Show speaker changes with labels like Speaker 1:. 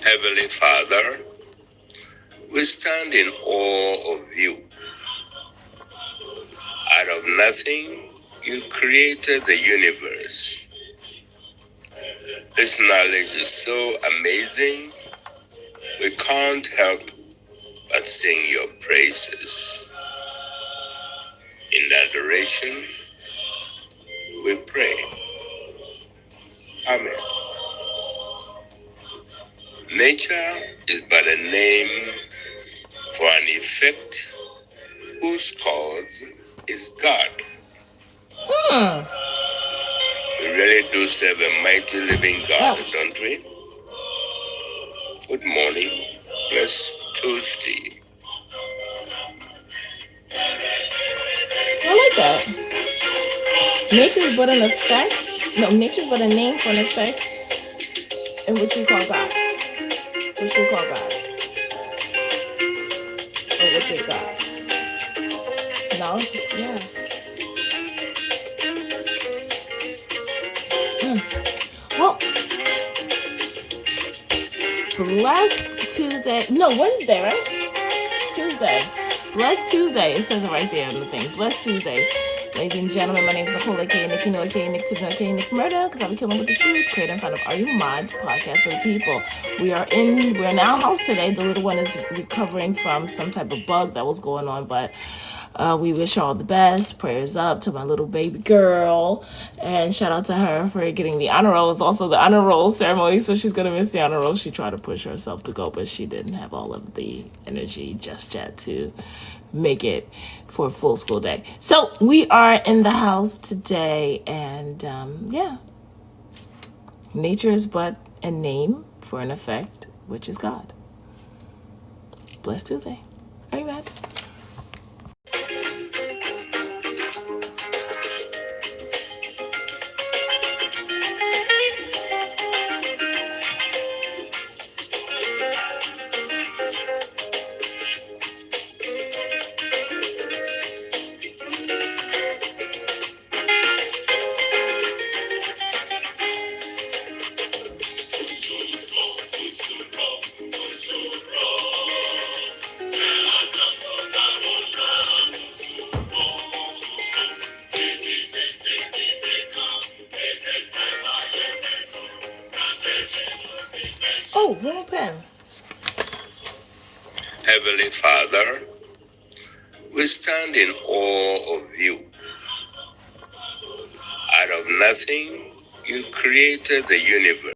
Speaker 1: Heavenly Father, we stand in awe of you. Out of nothing, you created the universe. This knowledge is so amazing, we can't help but sing your praises. In adoration, we pray. Amen. Nature is but a name for an effect whose cause is God. We really do serve a mighty living God, don't we? Good morning. Blessed Tuesday.
Speaker 2: I like that. Nature is but an effect. No, nature is but a name for an effect in which we call God. Which we call God. Or which is God. Knowledge is, yeah. Well, blessed Tuesday. No, Wednesday, right? Tuesday. Blessed Tuesday. It says it right there in the thing. Blessed Tuesday. Ladies and gentlemen, my name is Nicole, aka Nikki, aka Nick Tibbs, aka Nick Murder, because I'll be killing with the truth, creating fun of Are You Mod podcast for the people. We're in our house today. The little one is recovering from some type of bug that was going on, but we wish her all the best. Prayers up to my little baby girl. And shout out to her for getting the honor roll. It's also the honor roll ceremony, so she's going to miss the honor roll. She tried to push herself to go, but she didn't have all of the energy just yet to make it for a full school day. So we are in the house today, and yeah. Nature is but a name for an effect, which is God. Blessed Tuesday. Are you mad? Oh, wrong pen.
Speaker 1: Heavenly Father, we stand in awe of you. Out of nothing, you created the universe.